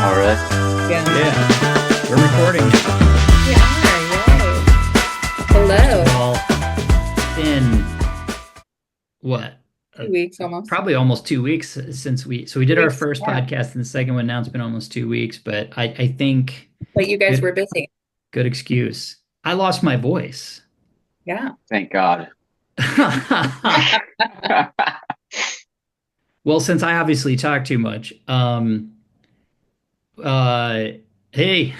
All right. Yeah. Yeah, we're recording now. Yeah. First of Hello. all, it's been what? Uh, 2 weeks almost. Probably almost 2 weeks since we did our 2 weeks. first Yeah. podcast and the second one. Now it's been almost 2 weeks, but I think But you guys were good busy. good excuse. I lost my voice. Yeah. Thank God. Well, since I obviously talk too much, uh, hey,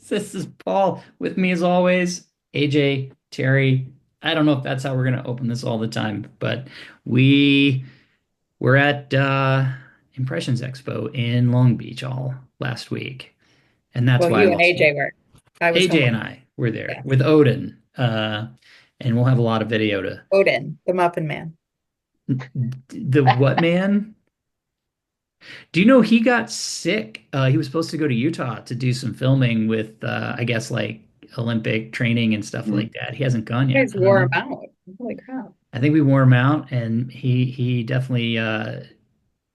this is Paul with me as always, AJ, Terry. I don't know if that's how we're gonna open this all the time, but we were at Impressions Expo in Long Beach all last week, and that's Well, why I you and lost my AJ were. I was home AJ with, and I were there yeah. with Odin, and we'll have a lot of video to Odin, the Muffin Man. the what man? Do you know he got sick? He was supposed to go to Utah to do some filming with, I guess, like Olympic training and stuff Mhm. like that. He hasn't gone You yet. guys I don't wore know. him out. Holy crap. I think we wore him out, and he definitely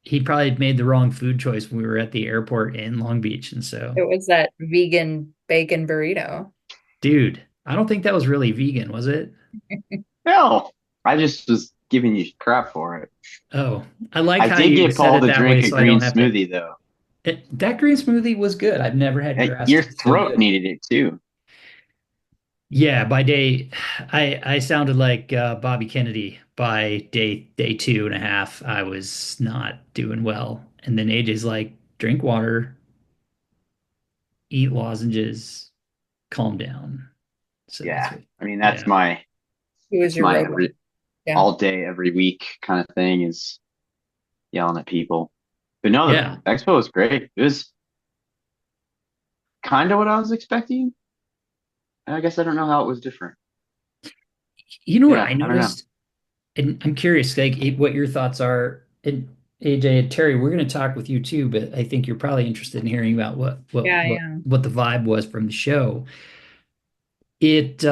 he probably made the wrong food choice when we were at the airport in Long Beach. And so, It was that vegan bacon burrito. dude, I don't think that was really vegan, was it? No, I just was giving you crap for it. Oh, I like I how did you get said Paul it to that way, drink a so I green don't have to. smoothie though. That green smoothie was good. I've never had grass Your tea so throat good. needed it too. Yeah, by day, I sounded like Bobby Kennedy. By day 2.5, I was not doing well. And then AJ's like, drink water, eat lozenges, calm down. So that's Yeah. what, I mean, yeah, He was that's your my road one. Yeah. all day, every week kind of thing is yelling at people. But no, the yeah. expo was great. It was kind of what I was expecting. I guess I don't know how it was different. You know what Yeah, I I don't know. noticed, and I'm curious, like, what your thoughts are. And AJ and Terry, we're going to talk with you too, but I think you're probably interested in hearing about Yeah, yeah. what the vibe was from the show. It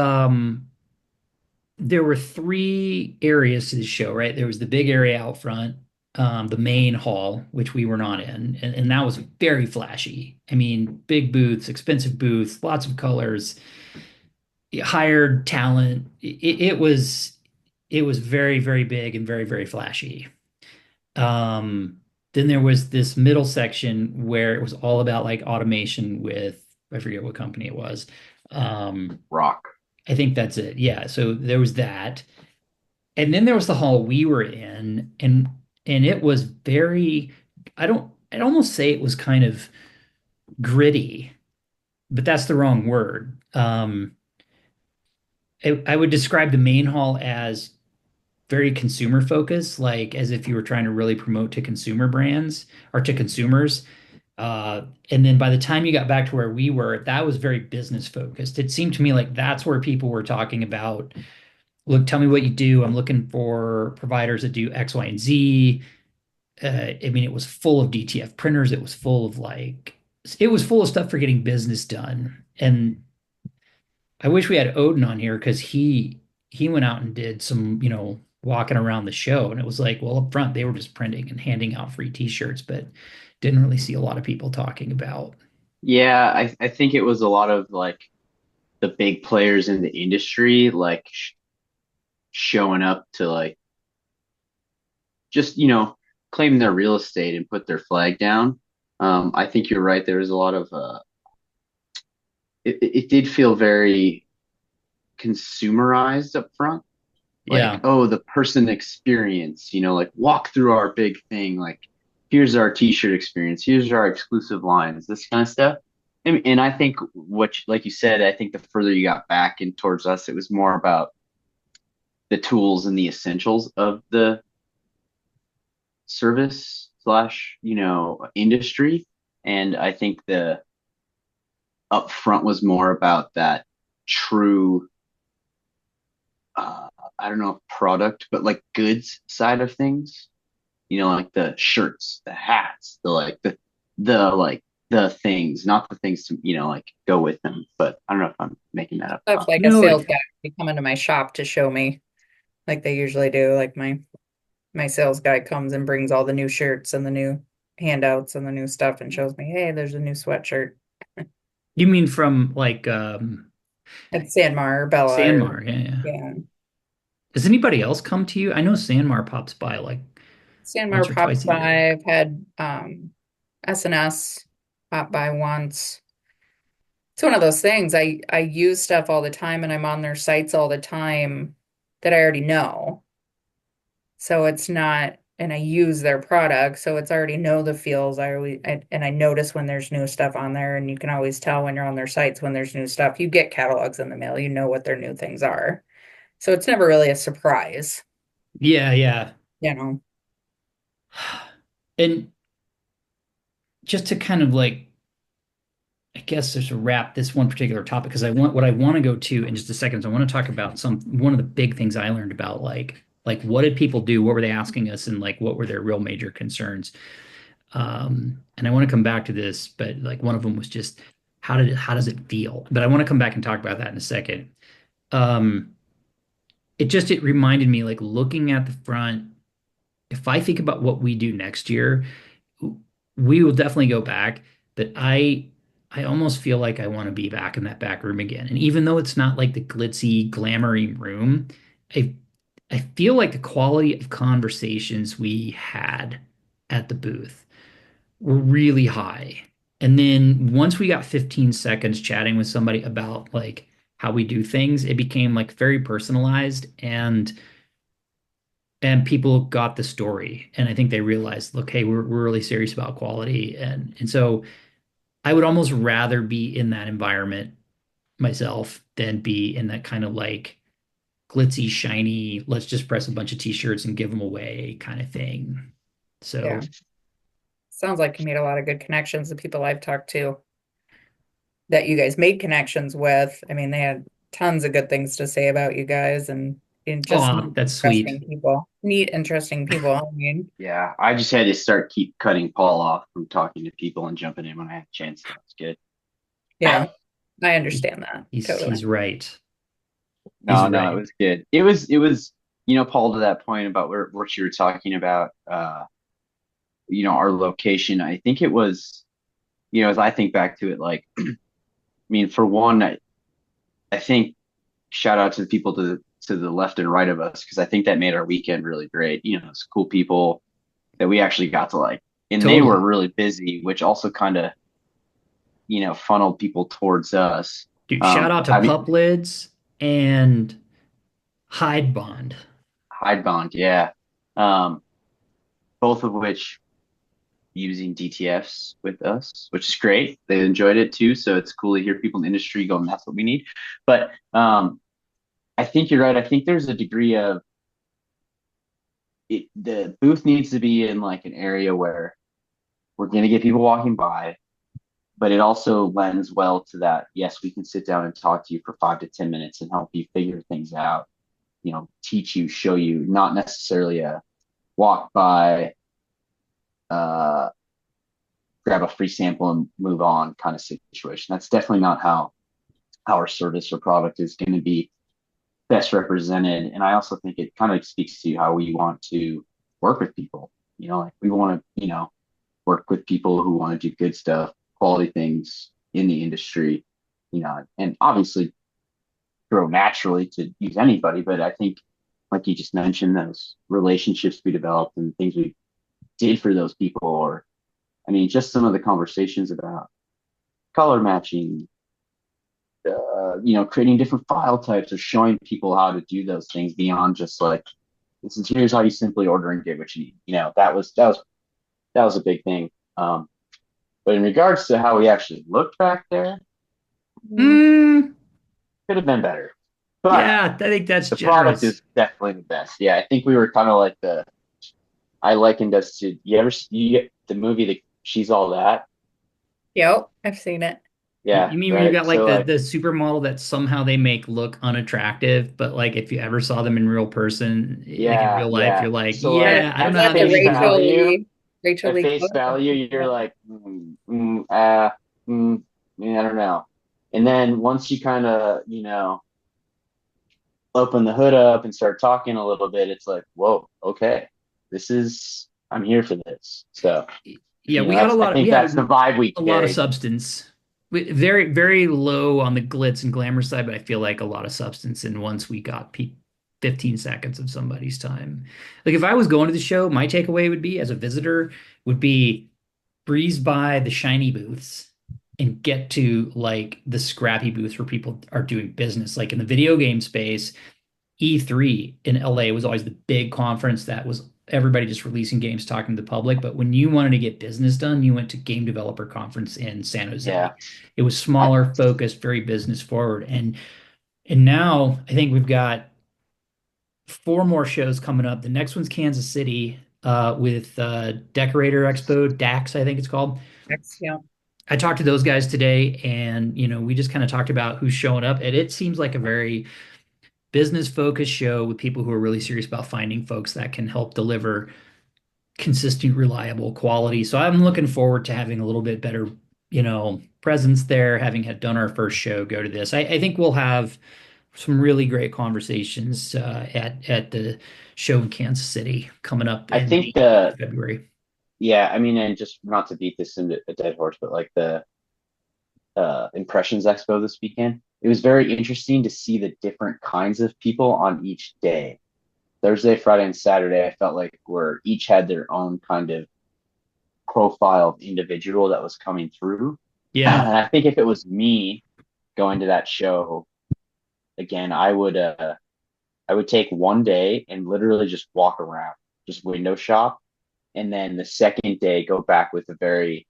there were three areas to the show, right? There was the big area out front, the main hall, which we were not in, and that was very flashy. I mean, big booths, expensive booths, lots of colors, hired talent. It was very, very big and very, very flashy. Um, then there was this middle section where it was all about like automation with, I forget what company it was. Um, Rock. I think that's it. Yeah. So there was that. And then there was the hall we were in, and it was very, I'd almost say it was kind of gritty, but that's the wrong word. I would describe the main hall as very consumer focused, like as if you were trying to really promote to consumer brands or to consumers. And then by the time you got back to where we were, that was very business focused. It seemed to me like that's where people were talking about, look, tell me what you do. I'm looking for providers that do X, Y, and Z. I mean, it was full of DTF printers. It was full of it was full of stuff for getting business done. And I wish we had Odin on here because he went out and did some, walking around the show. And it was like, well, up front, they were just printing and handing out free t-shirts, but didn't really see a lot of people talking about. Yeah, I think it was a lot of like the big players in the industry, like showing up to like just, claim their real estate and put their flag down. I think you're right. There was a lot of, it did feel very consumerized up front. Like, Yeah. oh, the person experience, like walk through our big thing. Like, here's our t-shirt experience. Here's our exclusive lines, this kind of stuff. And I think like you said, I think the further you got back and towards us, it was more about the tools and the essentials of the service slash, industry. And I think the upfront was more about that true, I don't know, product, but like goods side of things. Like the shirts, the hats, the things, not the things to, like go with them. But I don't know if I'm making that up Stuff like a No, sales guy would come into my shop to show me, like they usually do. Like my sales guy comes and brings all the new shirts and the new handouts and the new stuff and shows me, hey, there's a new sweatshirt You mean from like at Sanmar or Bella or Sanmar? Yeah, yeah. yeah. Does anybody else come to you? I know Sanmar pops by like once Sanmar or pops twice a year. by. I've had SNS pop by once. It's one of those things. I use stuff all the time and I'm on their sites all the time that I already know. So it's not, and I use their product, so it's already know the feels. And I notice when there's new stuff on there, and you can always tell when you're on their sites when there's new stuff. You get catalogs in the mail, you know what their new things are. So it's never really a surprise, Yeah, yeah. you know. And just to kind of like, I guess there's a wrap this one particular topic because I want to go to in just a second. So I want to talk about one of the big things I learned about like what did people do? What were they asking us? And like what were their real major concerns? And I want to come back to this, but like one of them was just how does it feel? But I want to come back and talk about that in a second. Um, it reminded me like looking at the front, if I think about what we do next year, we will definitely go back, but I almost feel like I want to be back in that back room again. And even though it's not like the glitzy, glamoury room, I I feel like the quality of conversations we had at the booth were really high. And then once we got 15 seconds chatting with somebody about like how we do things, it became like very personalized and people got the story. And I think they realized, look, hey, we're really serious about quality. And so I would almost rather be in that environment myself than be in that kind of like glitzy, shiny, let's just press a bunch of t-shirts and give them away kind of thing. Yeah. So Sounds like you made a lot of good connections. The people I've talked to that you guys made connections with. I mean, they had tons of good things to say about you guys and just oh, neat, that's sweet. interesting people. Neat, interesting people. I mean, Yeah, I just had to start keep cutting Paul off from talking to people and jumping in when I had a chance. That's good. yeah, I understand that totally. He's right. He's No, no, it right. was good. It was, Paul, to that point about what you were talking about, our location. I think it was, as I think back to it, like, I mean, for one, I think shout out to the people to the left and right of us because I think that made our weekend really great. It's cool people that we actually got to like, and they were Totally. really busy, which also kind of, funneled people towards us. Dude, shout out to I mean, Pup Lids and Hide Bond. Hidebound, yeah. Um, both of which using DTFs with us, which is great. They enjoyed it too. So it's cool to hear people in the industry going, that's what we need. But I think you're right. I think there's a degree of the booth needs to be in like an area where we're going to get people walking by, but it also lends well to that. Yes, we can sit down and talk to you for 5 to 10 minutes and help you figure things out, teach you, show you, not necessarily a walk by, uh, grab a free sample and move on kind of situation. That's definitely not how our service or product is going to be best represented. And I also think it kind of speaks to how we want to work with people. Like we want to, work with people who want to do good stuff, quality things in the industry, and obviously grow naturally to use anybody. But I think, like you just mentioned, those relationships we developed and things we did for those people, or I mean, just some of the conversations about color matching, creating different file types or showing people how to do those things beyond just like, here's how you simply order and get what you need. That was a big thing. But in regards to how we actually looked back there, mm, Mm, could have been better. But yeah, I think that's the product generous. is definitely the best. Yeah, I think we were kind of like I likened us to, you get the movie, She's All That? Yep, I've seen it. Yeah, You mean when you right. got like So the like, supermodel that somehow they make look unattractive, but like if you ever saw them in real person, like in yeah, real life, yeah. you're like, So like yeah, I don't Is know how that they the made them look. Rachel at Lee face Cook? value, you're like, I don't know. And then once you kind of, open the hood up and start talking a little bit, it's like, whoa, okay, I'm here for this. So, Yeah, You know, we had a that's I lot of think that's the vibe we a lot of carry. substance. Very, very low on the glitz and glamour side, but I feel like a lot of substance. And once we got pe 15 seconds of somebody's time, like if I was going to the show, my takeaway would be as a visitor would be breeze by the shiny booths and get to like the scrappy booths where people are doing business. Like in the video game space, E3 in LA was always the big conference that was everybody just releasing games, talking to the public. But when you wanted to get business done, you went to Game Developer Conference in San Jose. Yeah. It was I, smaller, focused, very business forward. And now I think we've got four more shows coming up. The next one's Kansas City with Decorator Expo, DAX, I think it's called. Yeah. I talked to those guys today, and we just kind of talked about who's showing up, and it seems like a very business focused show with people who are really serious about finding folks that can help deliver consistent, reliable quality. So I'm looking forward to having a little bit better, presence there, having had done our first show, go to this. I think we'll have some really great conversations at the show in Kansas City coming up I in think the February. yeah, I mean, and just not to beat this into a dead horse, but like the Impressions Expo this weekend, it was very interesting to see the different kinds of people on each day. Thursday, Friday, and Saturday, I felt like were each had their own kind of profile of individual that was coming through. Yeah. And I think if it was me going to that show again, I would take one day and literally just walk around, just window shop, and then the second day go back with a very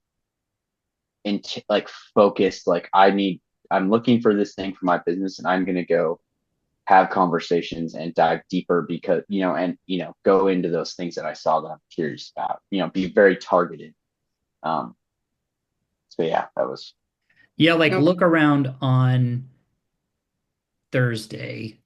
like focused, like I'm looking for this thing for my business, and I'm gonna go have conversations and dive deeper because go into those things that I saw that I'm curious about. Be very targeted. Um, so yeah, that was Yeah, like Oh, look around on Thursday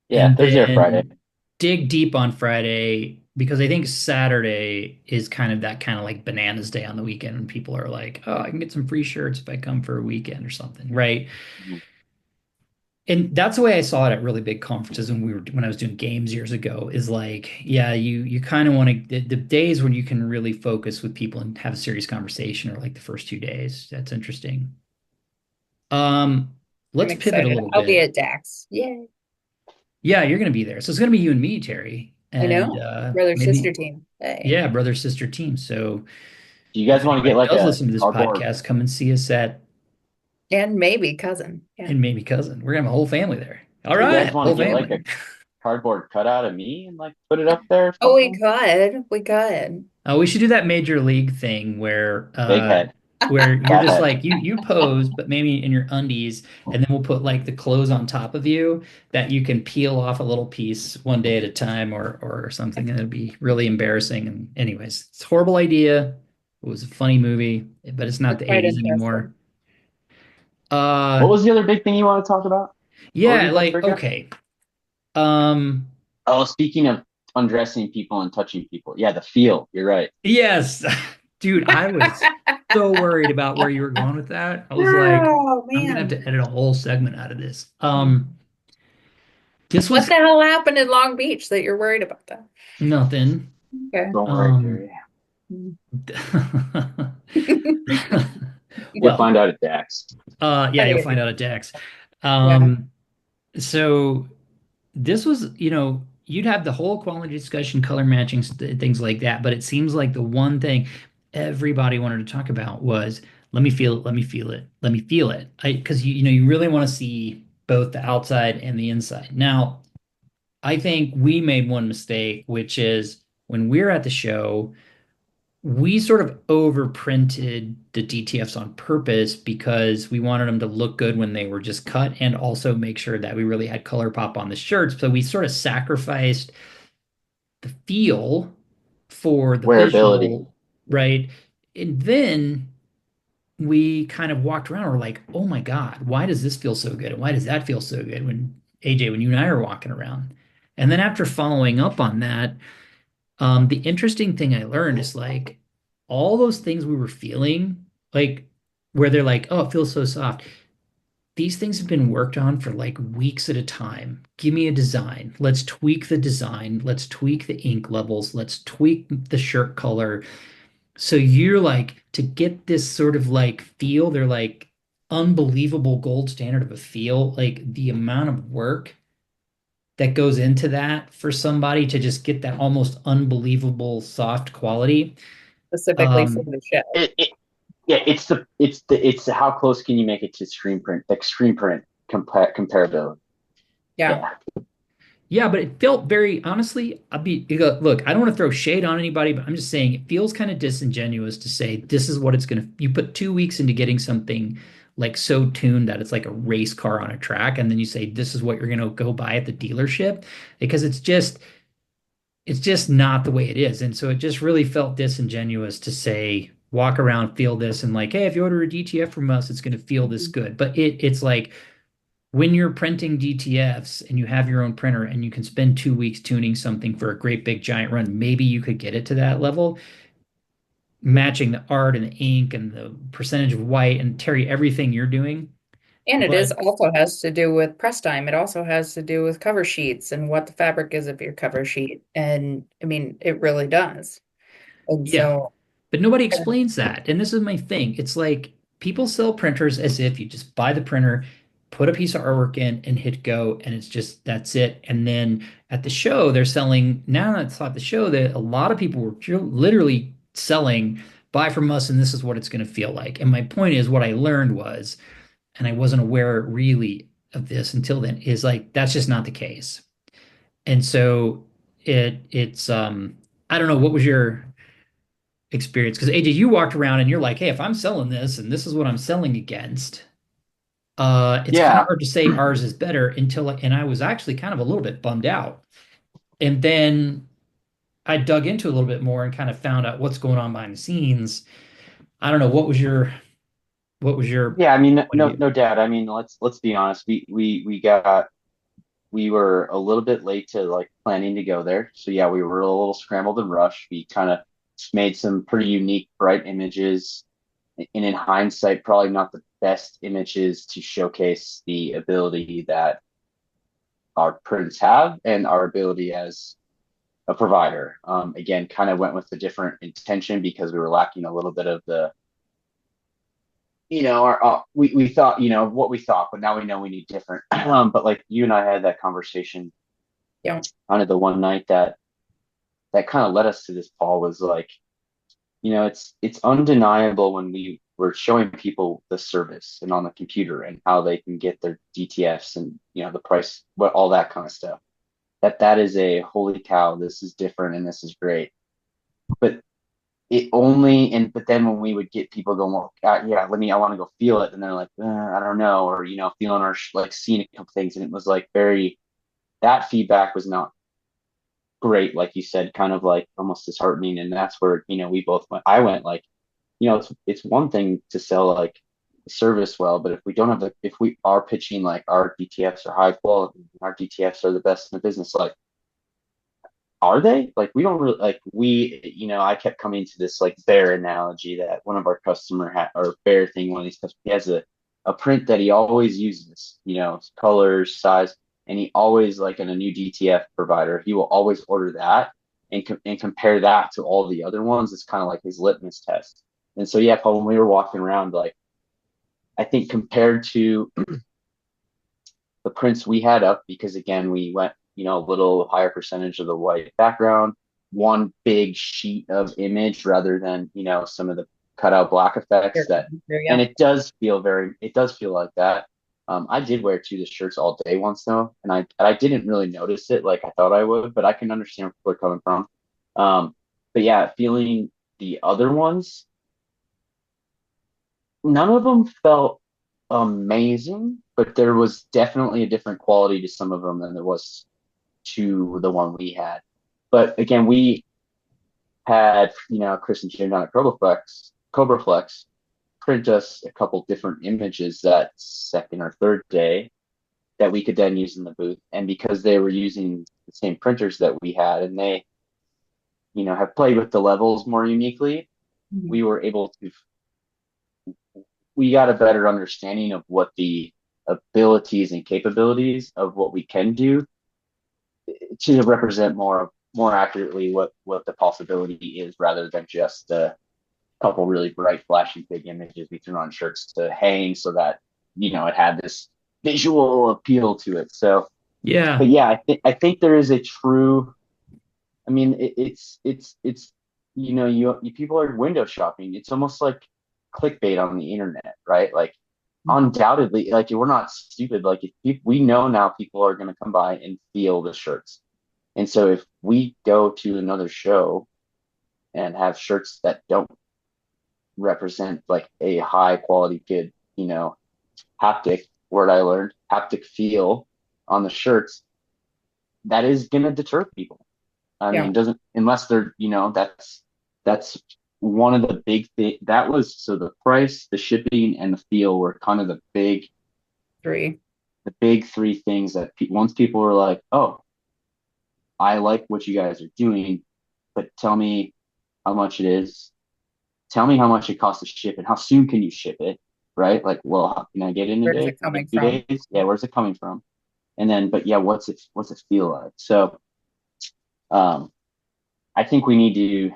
yeah, and Thursday or Friday. then dig deep on Friday because I think Saturday is kind of like bananas day on the weekend when people are like, oh, I can get some free shirts if I come for a weekend or something, right? Mhm. And that's the way I saw it at really big conferences when I was doing games years ago is like, yeah, you kind of want to the days when you can really focus with people and have a serious conversation are like the first 2 days. That's interesting. Um, I'm let's pivot a excited. little I'll be bit. at DAX. Yay. Yeah, you're going to be there. So it's going to be you and me, Terry, I and know. Brother sister maybe, team. Hey. yeah, brother sister team. So Do you guys if want to get anybody like does a listen to this cardboard? podcast, come and see us at And maybe cousin. Yeah. and maybe cousin. We're gonna have a whole family there. All Do you guys right, want to whole get like family. a cardboard cutout of me and like put it up there or Oh, we something? could. We could. We should do that major league thing Big head, where you're fat just head. like you pose, but maybe in your undies, and then we'll put like the clothes on top of you that you can peel off a little piece one day at a time or something, and it'd be really embarrassing. And anyways, it's a horrible idea. It was a funny movie, but it's We're not the quite 80s interested. anymore. What Uh was the other big thing you want to talk about? What were yeah, you about to like bring up? okay. Um Oh, speaking of undressing people and touching people, yeah, the feel. You're right. yes. Dude, I was so worried about where you were going with that. I was like, Oh, I'm gonna have man. to edit a whole segment out of this. This What was the hell happened in Long Beach that you're worried about that? nothing. Okay. Don't worry, Um, Terry. You'll well, find out at Dax. yeah, you'll find out at Dex. Yeah. Um, so this was, you'd have the whole quality discussion, color matching, things like that, but it seems like the one thing everybody wanted to talk about was let me feel it, let me feel it, let me feel it. Because you really want to see both the outside and the inside. Now, I think we made one mistake, which is when we're at the show, we sort of overprinted the DTFs on purpose because we wanted them to look good when they were just cut and also make sure that we really had color pop on the shirts. So we sort of sacrificed the feel for the Wearability. visual, right? And then we kind of walked around and we're like, oh my God, why does this feel so good? And why does that feel so good when AJ, when you and I are walking around? And then after following up on that, the interesting thing I learned is like all those things we were feeling, like where they're like, oh, it feels so soft. These things have been worked on for like weeks at a time. Give me a design. Let's tweak the design. Let's tweak the ink levels. Let's tweak the shirt color. So you're like to get this sort of like feel, they're like unbelievable gold standard of a feel, like the amount of work that goes into that for somebody to just get that almost unbelievable soft quality. specifically for Um, the show. It yeah, it's the how close can you make it to screen print, like screen print comparability. Yeah. Yeah. yeah, but it felt very honestly, look, I don't want to throw shade on anybody, but I'm just saying it feels kind of disingenuous to say this is what it's gonna you put 2 weeks into getting something like so tuned that it's like a race car on a track, and then you say this is what you're gonna go buy at the dealership because it's just not the way it is. And so it just really felt disingenuous to say, walk around, feel this, and like, hey, if you order a DTF from us, it's going to feel this good. But it's like when you're printing DTFs and you have your own printer and you can spend 2 weeks tuning something for a great big giant run, maybe you could get it to that level, matching the art and the ink and the percentage of white and Terry, everything you're doing. And it is But also has to do with press time. It also has to do with cover sheets and what the fabric is of your cover sheet. And I mean, it really does. And yeah, so, but nobody explains that. And this is my thing. It's like people sell printers as if you just buy the printer, put a piece of artwork in, and hit go, and it's just that's it. And then at the show, they're selling. Now that's at the show that a lot of people were literally selling, buy from us, and this is what it's going to feel like. And my point is, what I learned was, and I wasn't aware really of this until then, is like that's just not the case. And so it's I don't know, what was your experience? Because AJ, you walked around and you're like, hey, if I'm selling this and this is what I'm selling against, it's kind of Yeah. hard to say ours is better and I was actually kind of a little bit bummed out. And then I dug into a little bit more and kind of found out what's going on behind the scenes. I don't know, what was your Yeah, I mean, point of no, view? no doubt. I mean, let's be honest. We were a little bit late to like planning to go there. So yeah, we were a little scrambled and rushed. We kind of made some pretty unique, bright images. And in hindsight, probably not the best images to showcase the ability that our prints have and our ability as a provider. Again, kind of went with a different intention because we were lacking a little bit of the our we thought what we thought, but now we know we need different. But like you and I had that conversation yeah. kind of the one night that kind of led us to this, Paul, was like, it's undeniable when we were showing people the service and on the computer and how they can get their DTFs and the price, what all that kind of stuff. That is a holy cow, this is different and this is great. But but then when we would get people going, well, yeah, I want to go feel it, and they're like, I don't know, or feeling our like seeing a couple things, and it was like that feedback was not great, like you said, kind of like almost disheartening, and that's where we both went. I went like, it's one thing to sell like service well, but if we don't have if we are pitching like our DTFs are high quality, our DTFs are the best in the business, like are they? Like we don't really like I kept coming to this like bear analogy that one of our customer had, or bear thing, one of these customers, he has a print that he always uses, colors, size, and he always like in a new DTF provider, he will always order that and compare that to all the other ones. It's kind of like his litmus test. And so yeah, Paul, when we were walking around, like I think compared to the prints we had up, because again, we went, a little higher percentage of the white background, one big sheet of image rather than, some of the cutout black effects and Yeah. it does feel like that. I did wear the shirts all day once though, and I didn't really notice it like I thought I would, but I can understand where people are coming from. But yeah, feeling the other ones, none of them felt amazing, but there was definitely a different quality to some of them than there was to the one we had. But again, we had, Chris and Jim down at CobraFlex print us a couple different images that second or third day that we could then use in the booth. And because they were using the same printers that we had and they, have played with the levels more uniquely, Mhm. we were able to we got a better understanding of what the abilities and capabilities of what we can do to represent more accurately what the possibility is rather than just the couple really bright, flashy, big images we threw on shirts to hang so that, it had this visual appeal to it. So, Yeah. but yeah, I think there is a true, I mean, it's, you people are window shopping. It's almost like clickbait on the internet, right? Like, undoubtedly, like, we're not stupid. Like, if we know now people are going to come by and feel the shirts. And so if we go to another show and have shirts that don't represent like a high quality, good, haptic, word I learned, haptic feel on the shirts, that is going to deter people. I Yeah. mean, doesn't, unless they're, that's one of the big thing that was, so the price, the shipping, and the feel were kind of Three. the big three things that once people were like, oh, I like what you guys are doing, but tell me how much it is. Tell me how much it costs to ship and how soon can you ship it, right? Like, well, how, can I get it in a Where's day? it Can I coming get 2 from? days? Yeah, where's it coming from? And then, but yeah, what's it feel like? So, um, I think we need to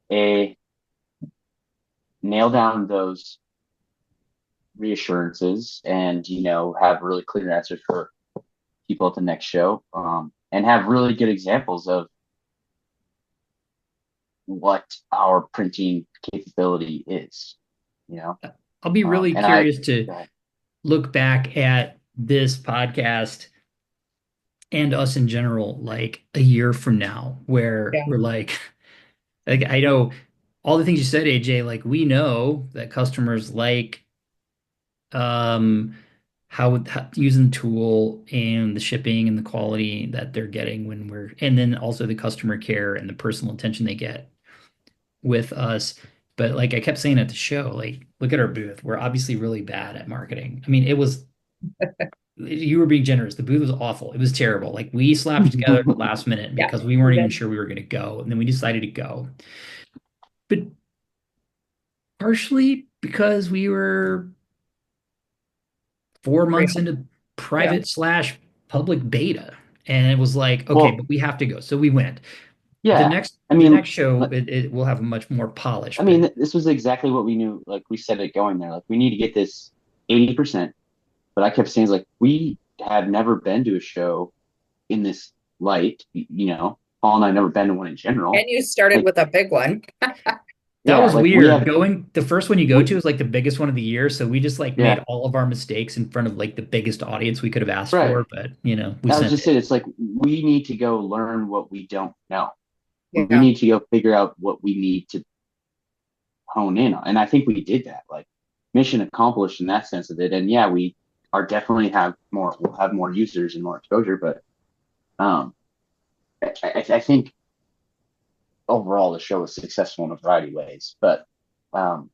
a nail down those reassurances and have really clear answers for people at the next show, and have really good examples of what our printing capability is, I'll be really and I, curious to look back at this podcast and us in general, like a year from now, where Yeah. we're like I know all the things you said, AJ, like we know that customers like um how using the tool and the shipping and the quality that they're getting when we're, and then also the customer care and the personal attention they get with us. But like I kept saying at the show, like, look at our booth. We're obviously really bad at marketing. I mean, it was, you were being generous. The booth was awful. It was terrible. Like we slapped it together at the last minute Yeah. because we weren't even sure we were going to go. And then we decided to go. But partially because we were 4 months Real. into Yeah. private slash public beta. And it was like, okay, well, but we have to go. So we went. The yeah, next I the mean, next show it will have a much more polish, I but mean, this was exactly what we knew. Like we said it going there, like we need to get this 80%. But I kept saying, like, we have never been to a show in this light. Paul and I never been to one in general. And you started Like, with a big one. that yeah, was like we weird. have, Going the first one you go to is like the biggest one of the year, so we just like made yeah, all of our mistakes in front of like the biggest audience we could have asked right. for, but we I was sent just it. saying, it's like we need to go learn what we don't know. We Yeah. need to go figure out what we need to hone in on. And I think we did that. Like, mission accomplished in that sense of it. And yeah, we are definitely we'll have more users and more exposure, but I think overall the show was successful in a variety of ways. But um,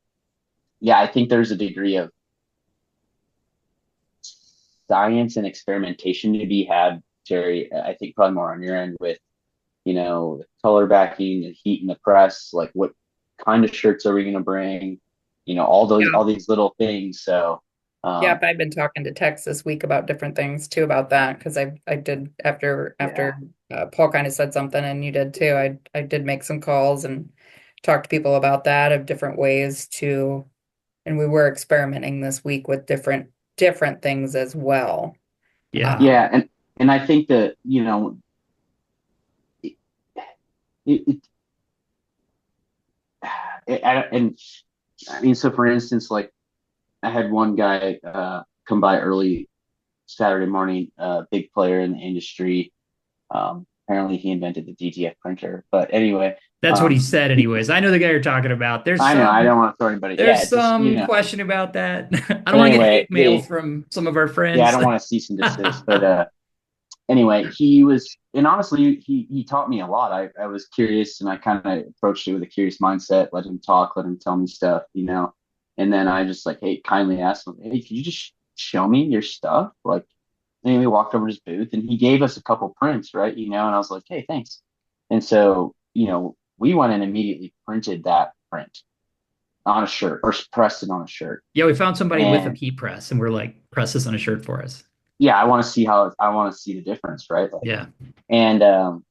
yeah, I think there's a degree of science and experimentation to be had, Terry. I think probably more on your end with, the color backing, the heat in the press, like what kind of shirts are we going to bring, all these little things. So, Yeah, I've been talking to Tex this week about different things too about that because I did after Paul kind of said something and you did too. I did make some calls and talk to people about that of different ways to, and we were experimenting this week with different things as well. Yeah. yeah. And I think that, it, it, and I mean, so for instance, like I had one guy come by early Saturday morning, big player in the industry. Apparently he invented the DTF printer, but anyway, That's what he said anyways. I know the guy you're talking about. I know I don't want to throw anybody. Yeah, There's it's just some question about that. I don't But want to get anyway, hate mail from some of our yeah, I friends. don't want to cease and desist. But anyway, he was, and honestly, he taught me a lot. I was curious, and I kind of approached it with a curious mindset. Let him talk, let him tell me stuff, And then I just like, hey, kindly asked him, hey, can you just show me your stuff? Like, and we walked over to his booth, and he gave us a couple prints, right? And I was like, hey, thanks. And so, we went and immediately printed that print on a shirt or pressed it on a shirt. Yeah, we found somebody with a And heat press, and we're like, press this on a shirt for us. yeah, I want to see the difference, right? Like, Yeah. and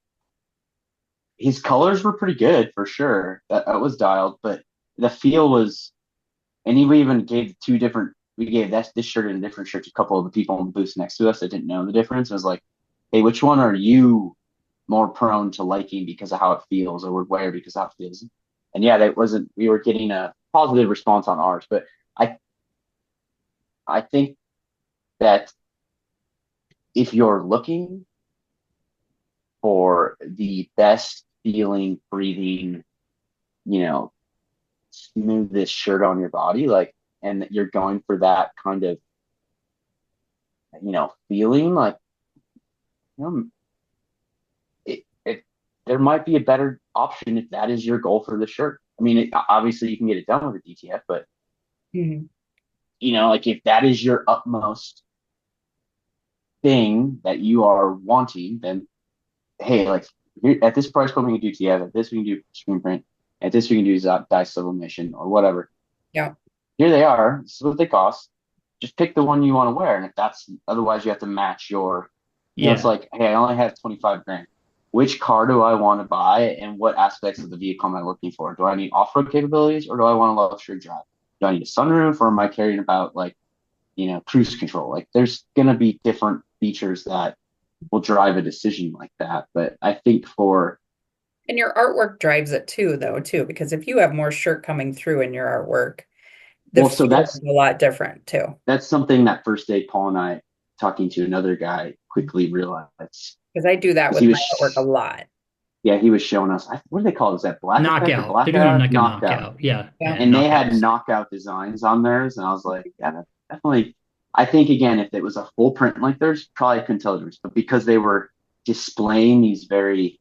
his colors were pretty good for sure. That was dialed, but the feel was, and we even gave two different. We gave this shirt and a different shirt to a couple of the people in the booth next to us that didn't know the difference. It was like, hey, which one are you more prone to liking because of how it feels, or would wear because of how it feels? And yeah, that wasn't. We were getting a positive response on ours, but I I think that if you're looking for the best feeling, breathing, you know, smoothest shirt on your body, like, and you're going for that kind of, feeling, like, you know, it there might be a better option if that is your goal for the shirt. I mean, obviously you can get it done with a DTF, but Mhm. like if that is your utmost thing that you are wanting, then hey, like here, at this price point we can do TF, at this we can do screen print, at this we can do dye sublimation or whatever. Yeah. Here they are. This is what they cost. Just pick the one you want to wear, and if that's otherwise you have to match your. It's Yeah. like, hey, I only have 25 grand. Which car do I want to buy, and what aspects of the vehicle am I looking for? Do I need off-road capabilities, or do I want a luxury drive? Do I need a sunroof, or am I caring about like, cruise control? Like, there's gonna be different features that will drive a decision like that. But I think for And your artwork drives it too, though, too, because if you have more shirt coming through in your artwork, the well, so feel is that's a lot different too. that's something that first day Paul and I talking to another guy quickly realized Because I do that because with my artwork a lot. yeah, he was showing us, what do they call it? Is that black effect or Knockout. They're doing blackout? like a Knockout. knockout. Yeah. Yeah. Yeah. And they had Knockouts. knockout designs on theirs, and I was like, yeah, that definitely. I think again, if it was a full print like theirs, probably couldn't tell the difference. But because they were displaying these very,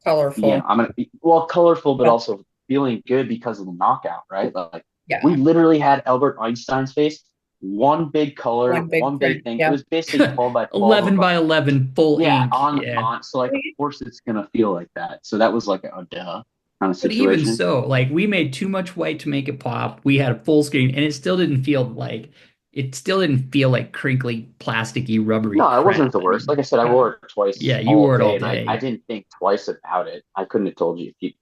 Colorful. I'm gonna be well colorful, but Yeah. also feeling good because of the knockout, right? Like we Yeah. literally had Albert Einstein's face, one big color, One big one big print. thing. It Yeah. was basically 12 by 12 11 of by 11 full yeah, ink. on Yeah. on. So like, of course, it's gonna feel like that. So that was like a duh kind of But even situation. so, like we made too much white to make it pop. We had a full screen and it still didn't feel like crinkly, plasticky, rubbery No, it wasn't crap. the I worst. Like mean, I said, I wore it twice yeah, you all wore it day, all and I day. didn't think twice about it. I couldn't have told you if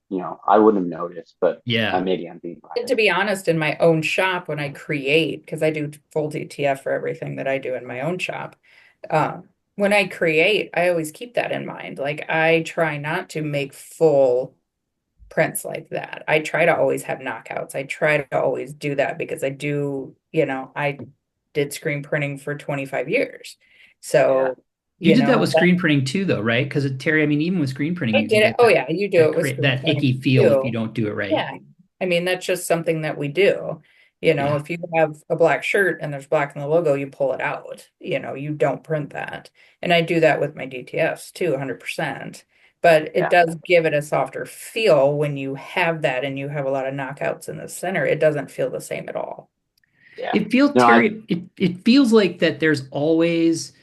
I wouldn't have noticed, but Yeah. maybe I'm being And to biased. be honest, in my own shop, when I create, because I do full DTF for everything that I do in my own shop, when I create, I always keep that in mind. Like I try not to make full prints like that. I try to always have knockouts. I try to always do that because I do, I did screen printing for 25 years. Yeah, So, You did that that with screen printing too, though, right? Because Terry, I mean, even with screen printing, I you can did it. get Oh yeah, you do it with screen that printing icky feel if you too. don't do it right. Yeah. I mean, that's just something that we do. Yeah. If you have a black shirt and there's black in the logo, you pull it out. You don't print that. And I do that with my DTFs too, 100%. But it yeah, does give it a softer feel when you have that and you have a lot of knockouts in the center. It doesn't feel the same at all. yeah. It feels, No, Terry, it feels like that there's always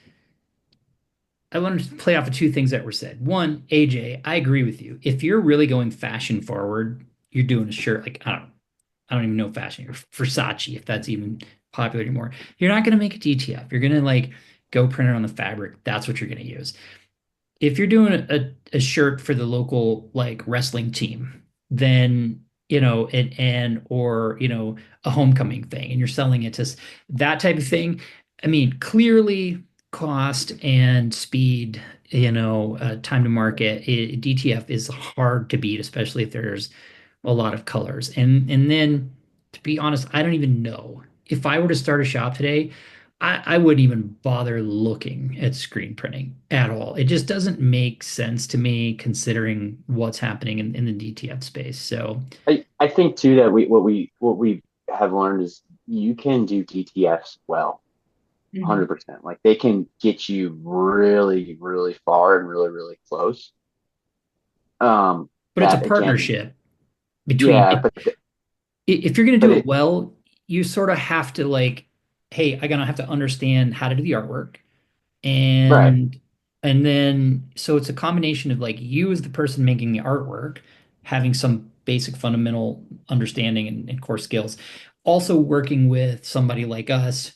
I want to play off of two things that were said. One, AJ, I agree with you. If you're really going fashion forward, you're doing a shirt like I don't even know fashion, or Versace, if that's even popular anymore. You're not going to make a DTF. You're going to like go print it on the fabric. That's what you're going to use. If you're doing a shirt for the local like wrestling team, then or a homecoming thing, and you're selling it to that type of thing. I mean, clearly cost and speed, time to market, DTF is hard to beat, especially if there's a lot of colors. And then to be honest, I don't even know. If I were to start a shop today, I wouldn't even bother looking at screen printing at all. It just doesn't make sense to me considering what's happening in the DTF space. So I think too that what we have learned is you can do DTFs well, Mhm. 100%. Like they can get you really, really far and really, really close. but it's a That again, partnership between yeah, if you're going to but do it it well, you sort of have to like, hey, I'm gonna have to understand how to do the artwork. right. And then so it's a combination of like you as the person making the artwork, having some basic fundamental understanding and core skills, also working with somebody like us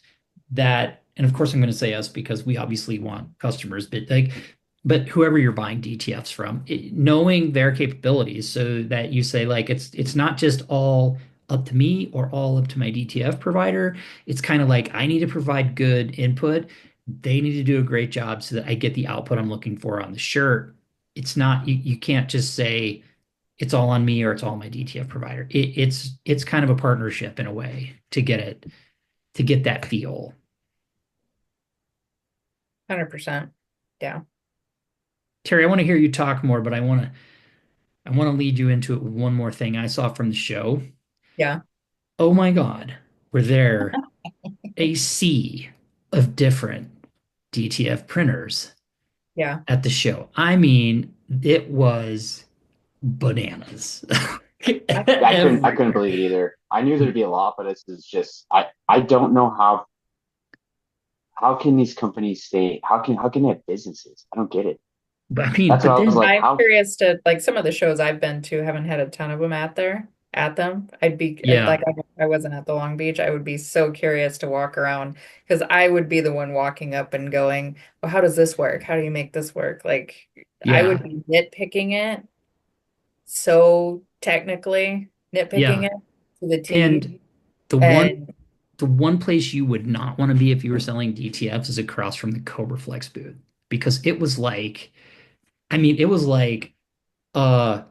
that, and of course I'm going to say us because we obviously want customers, but whoever you're buying DTFs from, knowing their capabilities so that you say like it's not just all up to me or all up to my DTF provider. It's kind of like I need to provide good input. They need to do a great job so that I get the output I'm looking for on the shirt. It's not, you can't just say it's all on me or it's all my DTF provider. It's kind of a partnership in a way to get it, to get that feel. 100%. Yeah. Terry, I want to hear you talk more, but I want to lead you into it with one more thing I saw from the show. Yeah. Oh my God, were there a sea of different DTF printers Yeah. at the show? I mean, it was bananas. I couldn't Everywhere. believe it either. I knew there'd be a lot, but this is just I don't know how can these companies stay how can they have businesses? I don't get it. I mean, That's but what I was then, like, I'm how curious to like some of the shows I've been to haven't had a ton of them at them. yeah, I wasn't at the Long Beach. I would be so curious to walk around because I would be the one walking up and going, well, how does this work? How do you make this work? Like I would yeah, be nitpicking it so technically nitpicking yeah. it to the And T. the one And the one place you would not want to be if you were selling DTFs is across from the Cobra Flex booth because it was like, I mean, it was like uh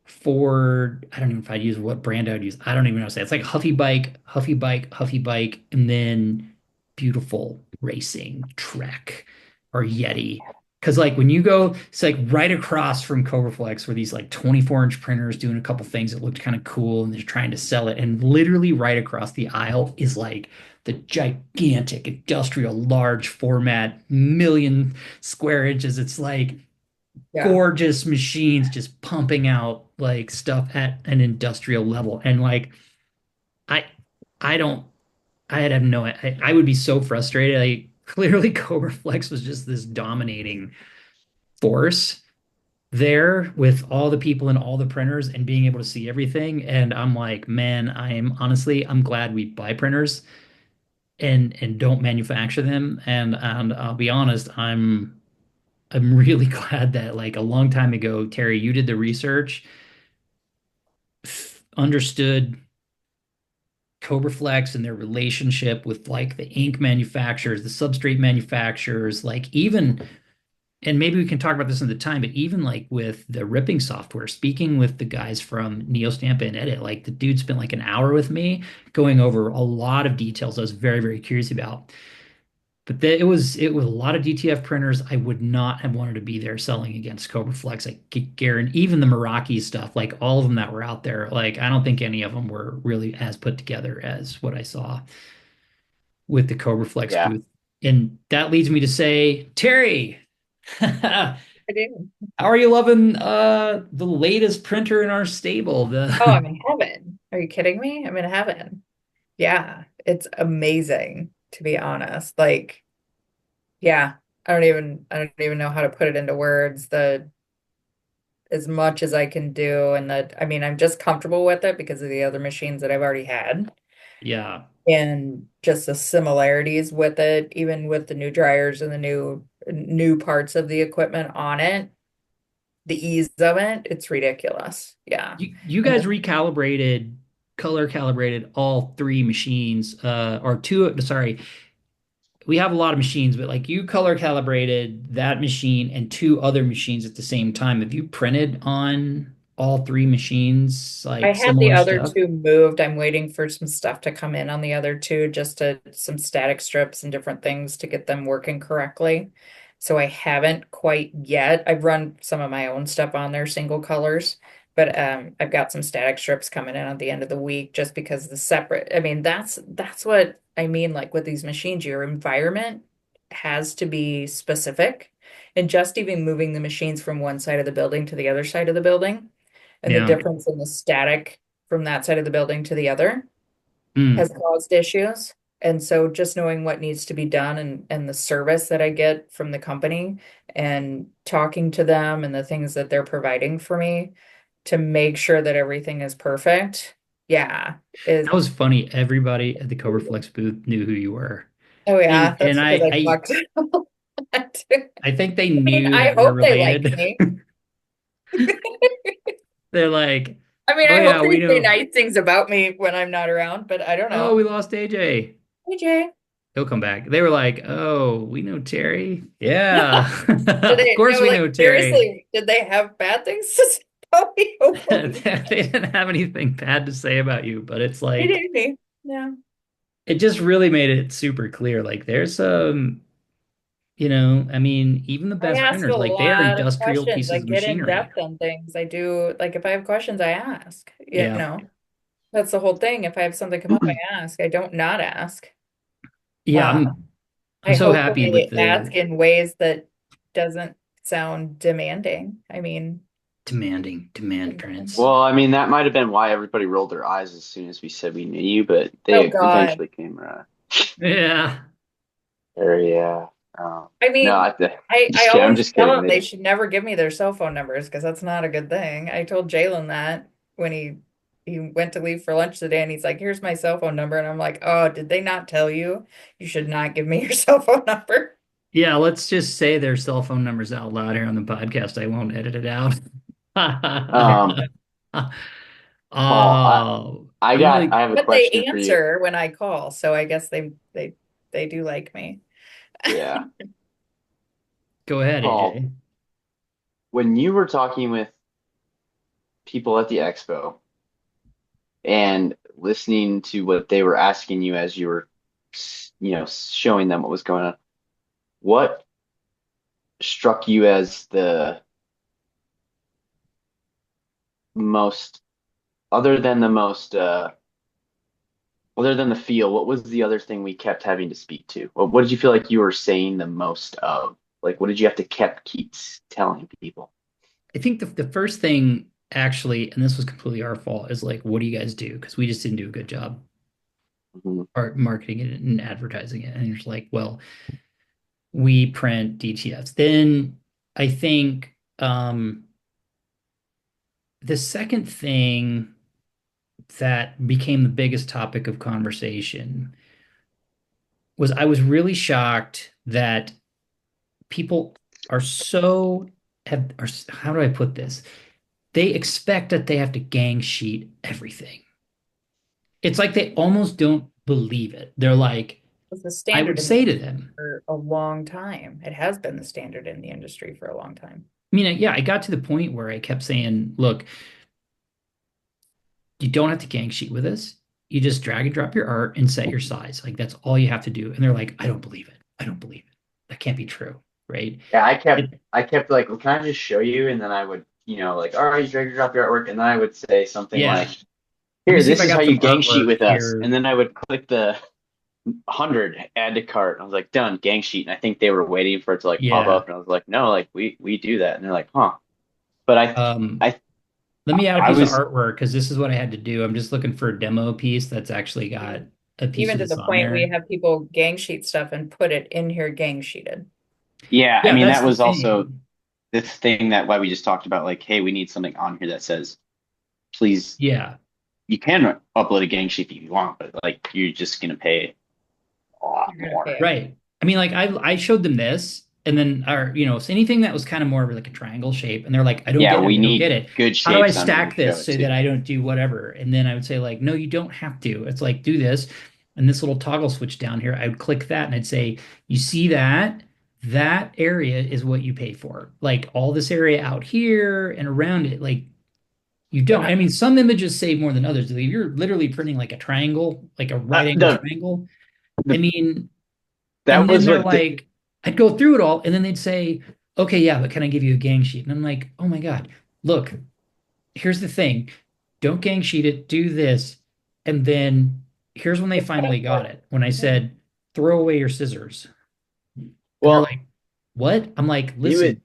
Ford, I don't even know if I'd use what brand I would use. I don't even know how to say it. It's like Huffy Bike, Huffy Bike, Huffy Bike, and then Beautiful Racing, Trek, or Yeti. Because like when you go, it's like right across from CobraFlex were these like 24-inch printers doing a couple things that looked kind of cool and they're trying to sell it. And literally right across the aisle is like the gigantic industrial large format, million square inches. It's like yeah, gorgeous machines just pumping out like stuff at an industrial level. And like I I don't I had have no I would be so frustrated. Like clearly Cobra Flex was just this dominating force there with all the people and all the printers and being able to see everything. And I'm like, man, I'm glad we buy printers and don't manufacture them. And I'll be honest, I'm really glad that like a long time ago, Terry, you did the research, understood Cobraflex and their relationship with like the ink manufacturers, the substrate manufacturers, like even, and maybe we can talk about this in the time, but even like with the ripping software, speaking with the guys from Neostamp and Edit, like the dude spent like an hour with me going over a lot of details I was very, very curious about. But it was a lot of DTF printers. I would not have wanted to be there selling against Cobra Flex. I guarantee even the Meraki stuff, like all of them that were out there, like I don't think any of them were really as put together as what I saw with the Cobra Flex yeah. booth. And that leads me to say, Terry, how I do. are you loving the latest printer in our stable? Oh, The I'm in heaven. Are you kidding me? I'm in heaven. Yeah, it's amazing to be honest. Like, yeah, I don't even know how to put it into words. The as much as I can do, and that I mean, I'm just comfortable with it because of the other machines that I've already had, yeah. and just the similarities with it, even with the new dryers and the new parts of the equipment on it, the ease of it, it's ridiculous. Yeah. You And guys recalibrated, color calibrated all three machines, or two, sorry, we have a lot of machines, but like you color calibrated that machine and two other machines at the same time. Have you printed on all three machines, I like had the similar other stuff? two moved. I'm waiting for some stuff to come in on the other two, just to some static strips and different things to get them working correctly. So I haven't quite yet. I've run some of my own stuff on their single colors, but I've got some static strips coming in at the end of the week just because the separate, I mean, that's what I mean, like with these machines, your environment has to be specific. And just even moving the machines from one side of the building to the other side of the building and the Yeah. difference in the static from that side of the building to the other has Mm. caused issues. And so just knowing what needs to be done and the service that I get from the company and talking to them and the things that they're providing for me to make sure that everything is perfect. Yeah. Is That was funny. Everybody at the Cobra Flex booth knew who you were. oh yeah, And that's because I talked to them. I think they I mean, knew I that we're hope they like related. me. They're like, I mean, Oh I hope yeah, we they say know. nice things about me when I'm not around, but I don't Oh, know. we lost AJ. Hey, Jay. He'll come back. They were like, "Oh, we know Terry." Yeah. Did Of they, course no, we like, know Terry. seriously, did they have bad things to say about me? Hopefully. They didn't have anything bad to say about you, but it's They like did me. Yeah. it just really made it super clear. Like there's some, I mean, even the I best ask a printers, like they are lot of industrial questions. I pieces of get in machinery. depth on things. I do, like, if I have questions, I ask. You Yeah. know, that's the whole thing. If I have something come up, I ask. I don't not ask. Yeah, Uh, I'm I so happy with hopefully ask the in ways that doesn't sound demanding. I mean, demand prints. Well, I mean, that might have been why everybody rolled their eyes as soon as we said we knew you, but oh they God. eventually came around. Yeah. There, yeah. I No, mean, I just kidding. I'm always just tell kidding. them They they didn't. should never give me their cell phone numbers because that's not a good thing. I told Jalen that when he went to leave for lunch today and he's like, "Here's my cell phone number." And I'm like, "Oh, did they not tell you? You should not give me your cell phone number." Yeah, let's just say their cell phone numbers out loud here on the podcast. I won't edit it out. Um, Paul, Oh, I'm I really have a But they question for you. answer when I call, so I guess they do like me. Yeah, go ahead, Paul, AJ. when you were talking with people at the expo and listening to what they were asking you as you were, showing them what was going on, what struck you as the most, other than the most, other than the feel, what was the other thing we kept having to speak to? What did you feel like you were saying the most of? Like, what did you have to keep telling people? I think the first thing actually, and this was completely our fault, is like, what do you guys do? Because we just didn't do a good job Mhm. art marketing it and advertising it. And you're just like, well, we print DTFs. Then I think the second thing that became the biggest topic of conversation was I was really shocked that people are so have are, how do I put this? They expect that they have to gang sheet everything. It's like they almost don't believe it. They're like, It's the I standard would in the say to industry them, for a long time. It has been the standard in the industry for a long time. I mean, yeah, I got to the point where I kept saying, look, you don't have to gang sheet with us. You just drag and drop your art and set your size. Like that's all you have to do. And they're like, I don't believe it. I don't believe it. That can't be true. Right. Yeah, It, I kept like, well, can I just show you? And then I would, like, all right, you drag or drop your artwork, and then I would say something like, yeah. Let me here, see if this I is how got you some gang sheet artwork with us, here. and then I would click the 100 add to cart. I was like, done, gang sheet, and I think they were waiting for it to like pop Yeah. up, and I was like, no, like we do that, and they're like, huh. But Um, I Let me add a I piece of was artwork because this is what I had to do. I'm just looking for a demo piece that's actually got a piece Even of to this the on point we there. have people gang sheet stuff and put it in here gang sheeted. Yeah, I Yeah, mean, that's that the was also thing. this thing that why we just talked about, like, hey, we need something on here that says, please, Yeah, you can upload a gang sheet if you want, but like, you're just gonna pay a lot You're gonna more. pay right. I mean, like I showed them this, and then or so anything that was kind of more of like a triangle shape, and they're like, I don't Yeah, get it, we I don't get need it. good How do I shapes on here to stack show this it so that too. I don't do whatever? And then I would say like, no, you don't have to. It's like do this, and this little toggle switch down here. I would click that, and I'd say, you see that? That area is what you pay for. Like all this area out here and around it, like you don't. Yeah. I mean, some images save more than others. If you're literally printing like a triangle, like a right angle The triangle, I the mean, that and then was they're what the, like, I'd go through it all, and then they'd say, okay, yeah, but can I give you a gang sheet? And I'm like, oh my God, look, here's the thing. Don't gang sheet it, do this. And then here's when they finally got it. When I said, throw away your scissors. And they're well, like, what? I'm like, you would listen,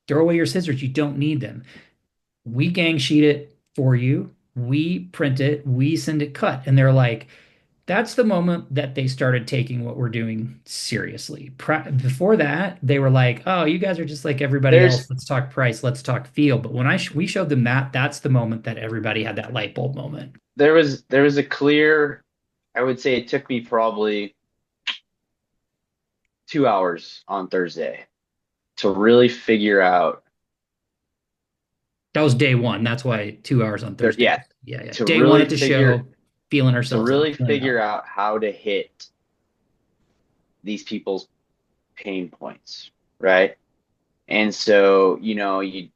throw away your scissors. You don't need them. We gang sheet it for you. We print it. We send it cut. And they're like, that's the moment that they started taking what we're doing seriously. Before that, they were like, "Oh, you guys are just like everybody else. there's Let's talk price. Let's talk feel." But when we showed them that, that's the moment that everybody had that light bulb moment. there was a clear, I would say it took me probably 2 hours on Thursday to really figure out That was day one. That's why 2 hours on There, Thursday. yeah, Yeah, yeah. to Day one really at the show, figure feeling to ourselves out, really feeling it figure out. out how to hit these people's pain points, right? And so,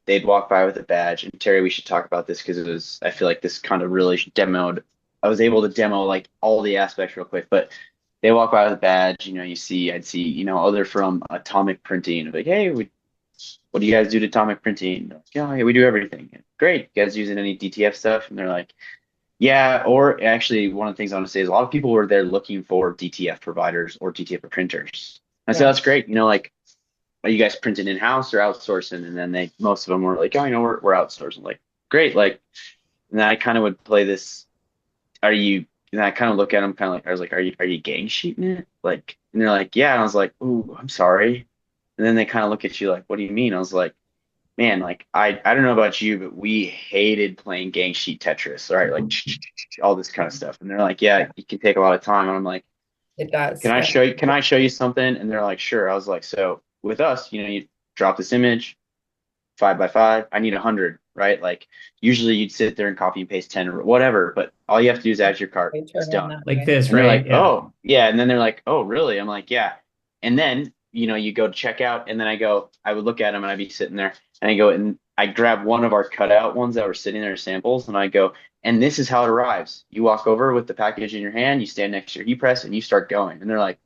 they'd walk by with a badge. And Terry, we should talk about this because I feel like this kind of really demoed. I was able to demo like all the aspects real quick, but they walk by with a badge. I'd see, oh, they're from Atomic Printing. Like, hey, what do you guys do to Atomic Printing? Like, oh, yeah, we do everything. Great. You guys using any DTF stuff? And they're like, yeah. Or actually, one of the things I want to say is a lot of people were there looking for DTF providers or DTF printers. I said, Yeah. that's great. Like, are you guys printing in-house or outsourcing? And then most of them were like, oh, we're outsourcing. Like, great. Like, and then I kind of would play this, and I kind of look at them kind of like, I was like, are you gang sheeting it? Like, and they're like, yeah. And I was like, ooh, I'm sorry. And then they kind of look at you like, what do you mean? I was like, man, like, I don't know about you, but we hated playing gang sheet Tetris, right? Like all this kind of stuff. And they're like, yeah, it can take a lot of time. And I'm like, It does. can I Yeah. show you, can I show you something? And they're like, sure. I was like, so with us, you drop this image, 5 by 5. I need 100, right? Like usually you'd sit there and copy and paste 10 or whatever, but all you have to do is add your cart. They It's turn in done. that Like way. this, And they're right? like, Yeah. oh, yeah. And then they're like, oh, really? I'm like, yeah. And then, you go to check out, and then I would look at them and I'd be sitting there and I go, and I grab one of our cutout ones that were sitting there, samples, and I go, and this is how it arrives. You walk over with the package in your hand, you stand next to your heat press, and you start going. And they're like,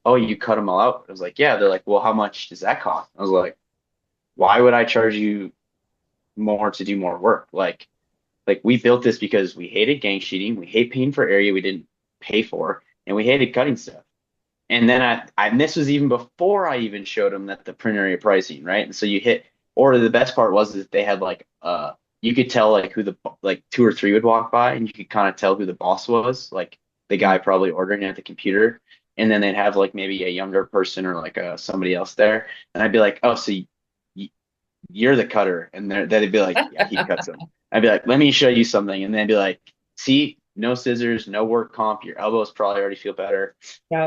oh, you cut them all out? I was like, yeah. They're like, well, how much does that cost? I was like, why would I charge you more to do more work? Like we built this because we hated gang sheeting, we hate paying for area we didn't pay for, and we hated cutting stuff. And then and this was even before I even showed them that the print area pricing, right? And so or the best part was that they had like you could tell like who like two or three would walk by, and you could kind of tell who the boss was, like the guy probably ordering at the computer, and then they'd have like maybe a younger person or like somebody else there, and I'd be like, oh, so you're the cutter, and they'd be like, yeah, he cuts them. I'd be like, let me show you something, and they'd be like, see, no scissors, no work comp, your elbows probably already feel better, Yeah.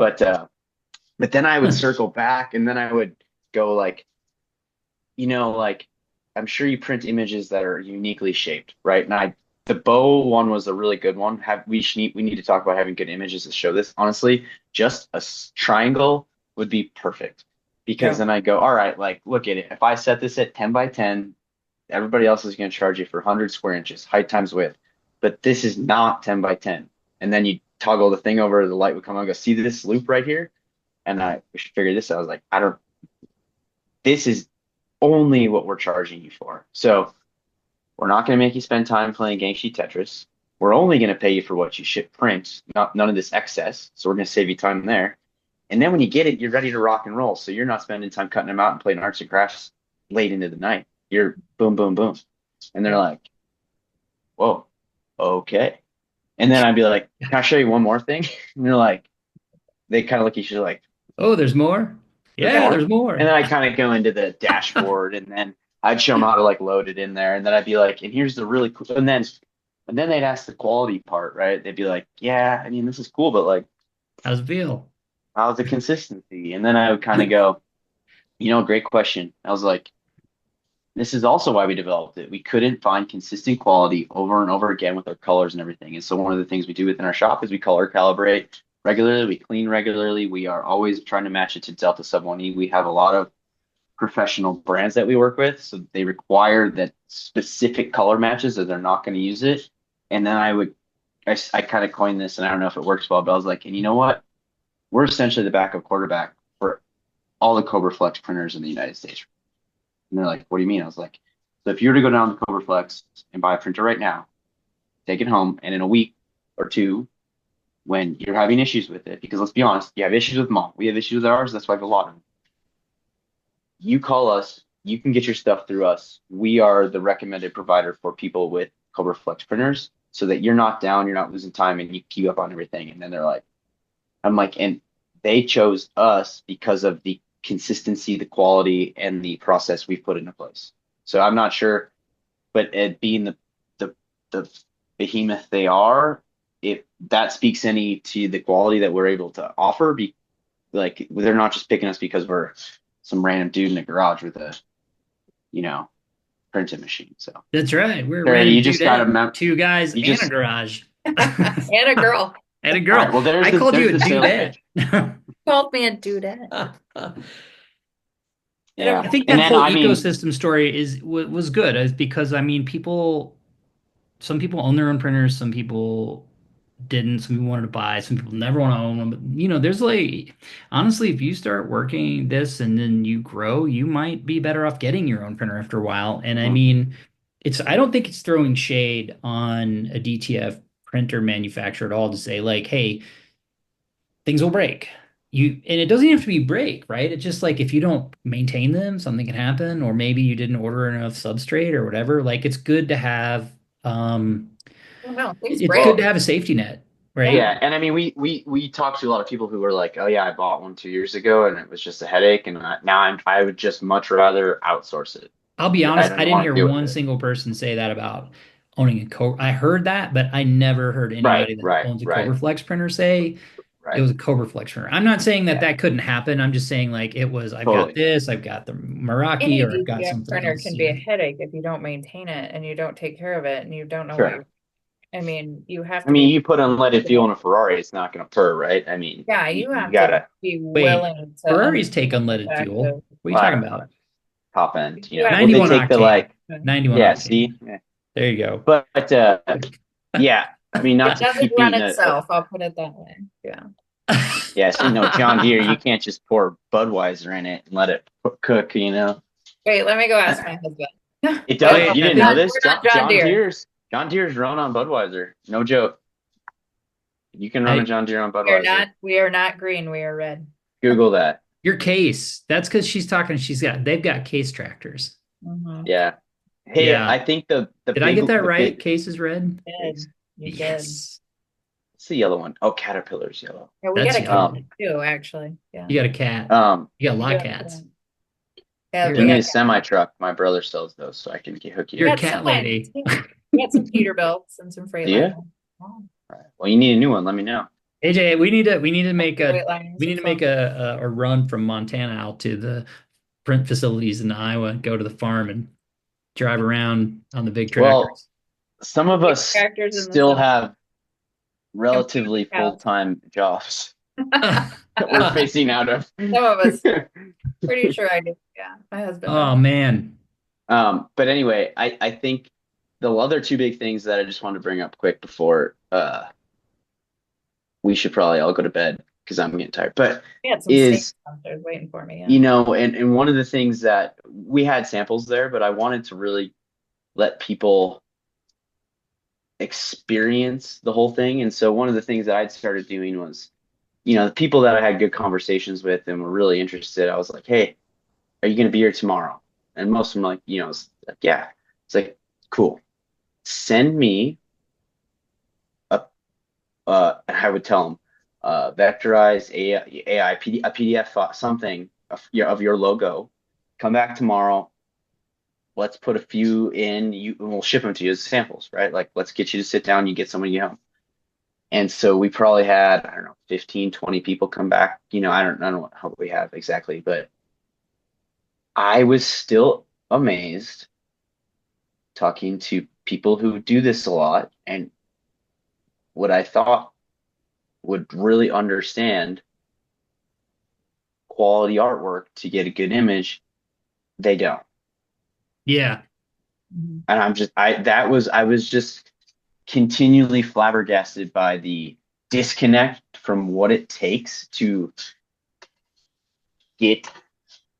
but then I would circle back, and then I would go like, like I'm sure you print images that are uniquely shaped, right? And the bow one was a really good one. We need to talk about having good images to show this. Honestly, just a triangle would be perfect because Yeah. then I go, all right, like look at it. If I set this at 10 by 10, everybody else is going to charge you for 100 square inches, height times width. But this is not 10 by 10. And then you toggle the thing over, the light would come on and go, see this loop right here? And we should figure this out. I was like, this is only what we're charging you for. So we're not going to make you spend time playing Gang Sheet Tetris. We're only going to pay you for what you ship print, none of this excess. So we're going to save you time there. And then when you get it, you're ready to rock and roll. So you're not spending time cutting them out and playing arts and crafts late into the night. You're boom, boom, boom. And they're like, whoa, okay. And then I'd be like, can I show you one more thing? And they're like, they kind of look at you like, Oh, there's more? there's Yeah, more? there's more. And then I kind of go into the dashboard, and then I'd show them how to like load it in there. And then I'd be like, and here's the really cool, and then they'd ask the quality part, right? They'd be like, yeah, I mean, this is cool, but like, How's it feel? how's the consistency? And then I would kind of go, great question. I was like, this is also why we developed it. We couldn't find consistent quality over and over again with our colors and everything. And so one of the things we do within our shop is we color calibrate regularly, we clean regularly. We are always trying to match it to Delta Sub 1E. We have a lot of professional brands that we work with, so they require that specific color matches or they're not going to use it. And then I kind of coined this, and I don't know if it works well, but I was like, and you know what? We're essentially the backup quarterback for all the Cobra Flex printers in the United States. And they're like, what do you mean? I was like, so if you were to go down to Cobra Flex and buy a printer right now, take it home, and in a week or two, when you're having issues with it, because let's be honest, you have issues with them all. We have issues with ours. That's why I have a lot of them. You call us, you can get your stuff through us. We are the recommended provider for people with Cobra Flex printers so that you're not down, you're not losing time, and you keep up on everything. And then they're like, I'm like, and they chose us because of the consistency, the quality, and the process we've put into place. So I'm not sure, but it being the behemoth they are, if that speaks any to the quality that we're able to offer, like they're not just picking us because we're some random dude in a garage with a, printing machine. So That's right. We're Terry, renting you a just got to dudette, two guys you and a just garage. And a girl And a all girl. right. Well, I called you there's a the sales dudette. pitch. called me a dudette. Yeah, I think and that then whole I mean, ecosystem story was good because I mean some people own their own printers, some people didn't, some people wanted to buy, some people never want to own them. But there's like honestly, if you start working this and then you grow, you might be better off getting your own printer after a while. And I mean, I don't think it's throwing shade on a DTF printer manufacturer at all to say like, hey, things will break. And it doesn't have to be break, right? It's just like if you don't maintain them, something can happen, or maybe you didn't order enough substrate or whatever. Like it's good to have Oh no, things it's good break. to have a safety net, right? Yeah. yeah, and I mean, we talked to a lot of people who were like, "Oh yeah, I bought one 2 years ago, and it was just a headache, and I would just much rather outsource it. I'll be I honest, I don't didn't want hear to deal with one it." single person say that about owning a Cobra. I heard that, but I never heard Right, anybody that right, owns a right, Cobra Flex printer say it right. was a Cobra Flex printer. I'm not saying that Yeah, that couldn't happen. I'm just saying like it was, I've got totally. this, I've got the Meraki, Any or I've got DTF something printer else, can be a headache if you don't maintain it and you don't take care of it and you don't know what Sure. you're, I mean, you have I to mean, be, you put unleaded fuel in a Ferrari, it's not going to purr, right? I mean, yeah, you, you you have to gotta. be Wait, willing to Ferraris understand take the unleaded fact fuel. of What are you Well, I talking don't know, about? top end. you have Well, they 91 take the octane. like, 91 yeah. octane. See, yeah. There you go. But yeah. I mean, not it to doesn't keep run beating itself, I'll put it that way. Yeah. yeah. See, no, John Deere, you can't just pour Budweiser in it and let it cook. Wait, let me go ask my husband. It Wait, does. Wait, You didn't know we're this? not John Deere. John Deere's run on Budweiser. No joke. You can run a I, John Deere on We are Budweiser. not, we are not green, we are red. Google that. your case. That's because they've got case tractors. Mm-hmm. Yeah. Hey, Yeah. I think Did I get that the right? big Case is red? You did. You did. Yes. it's the yellow one. Oh, Caterpillar's yellow. Yeah, we That's got a yellow. cat too, actually. Yeah. You got a cat. Um, You got a We lot do of have a cats. cat. Yeah, You're you we need got a semi truck. My brother sells those, so I can hook you you're a up. cat semis, lady. too. We got some Peterbilts and some Do you? Freightliners. Oh, All right. Well, you need a new one. Let me know. AJ, we need to make Freightliners are fun. a run from Montana out to the print facilities in Iowa, go to the farm and drive around on the big Well, tractors. some of Big us tractors in the still summer. have And put relatively the cows. full-time jobs that we're phasing out of. Some of us, pretty sure I do. Yeah, my husband Oh does. man. But anyway, I think the other two big things that I just wanted to bring up quick before we should probably all go to bed because I'm getting tired. But We had some steak is downstairs waiting for me. you Yeah. know, and one of the things that we had samples there, but I wanted to really let people experience the whole thing. And so one of the things that I'd started doing was, the people that I had good conversations with and were really interested, I was like, hey, are you going to be here tomorrow? And most of them like, it's like, yeah. It's like, cool. Send me and I would tell them, vectorized AI, a PDF, something of your logo. Come back tomorrow. Let's put a few in. And we'll ship them to you as samples, right? Like, let's get you to sit down. You get someone you home. And so we probably had, I don't know, 15, 20 people come back. I don't know how we have exactly, but I was still amazed talking to people who do this a lot and what I thought would really understand quality artwork to get a good image, they don't. Yeah. Mhm. And I was just continually flabbergasted by the disconnect from what it takes to get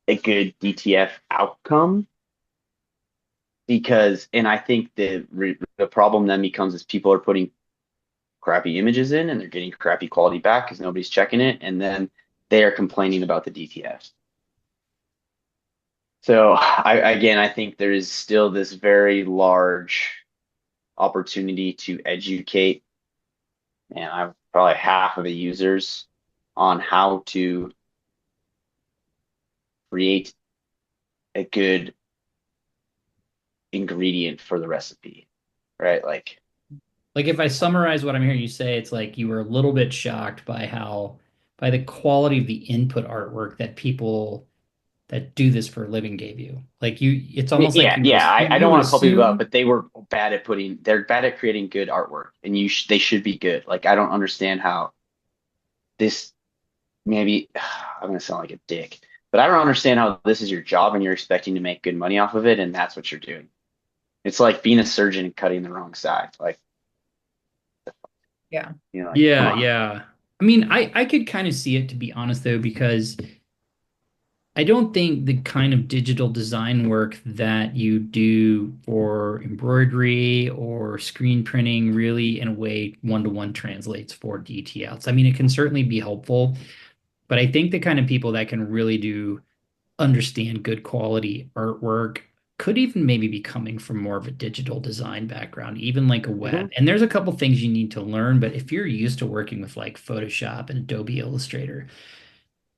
a good DTF outcome. And I think the problem then becomes is people are putting crappy images in and they're getting crappy quality back because nobody's checking it, and then they are complaining about the DTF. So I think there is still this very large opportunity to educate, and I'm probably half of the users on how to create a good ingredient for the recipe, right? Like If I summarize what I'm hearing you say, it's like you were a little bit shocked by the quality of the input artwork that that do this for a living gave you. Like it's almost like Yeah, yeah. I you don't would want to pull people up, assume. but they're bad at creating good artwork, and they should be good. Like I don't understand how this maybe I'm gonna sound like a dick, but I don't understand how this is your job and you're expecting to make good money off of it, and that's what you're doing. It's like being a surgeon and cutting the wrong side. Like, Yeah. like come Yeah, on. yeah. I mean, I could kind of see it, to be honest, though, because I don't think the kind of digital design work that you do for embroidery or screen printing really, in a way, one-to-one translates for DTLs. I mean, it can certainly be helpful, but I think the kind of people that can really do understand good quality artwork could even maybe be coming from more of a digital design background, even like a web. Mhm. And there's a couple things you need to learn, but if you're used to working with like Photoshop and Adobe Illustrator,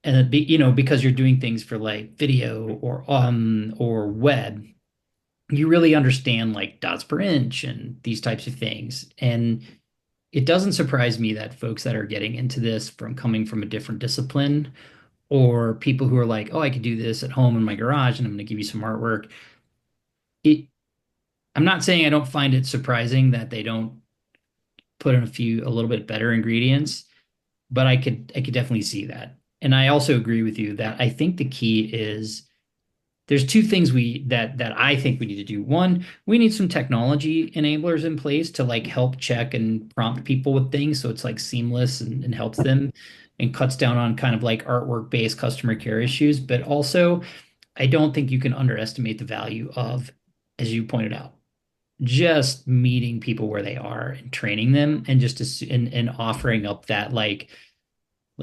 and it be, because you're doing things for like video or web, you really understand like dots per inch and these types of things. And it doesn't surprise me that folks that are getting into this from coming from a different discipline, or people who are like, oh, I could do this at home in my garage and I'm going to give you some artwork. It, I'm not saying I don't find it surprising that they don't put in a little bit better ingredients, but I could definitely see that. And I also agree with you that I think the key is there's two things that I think we need to do. One, we need some technology enablers in place to like help check and prompt people with things so it's like seamless and helps them and cuts down on kind of like artwork based customer care issues. But also, I don't think you can underestimate the value of, as you pointed out, just meeting people where they are and training them, and and offering up that like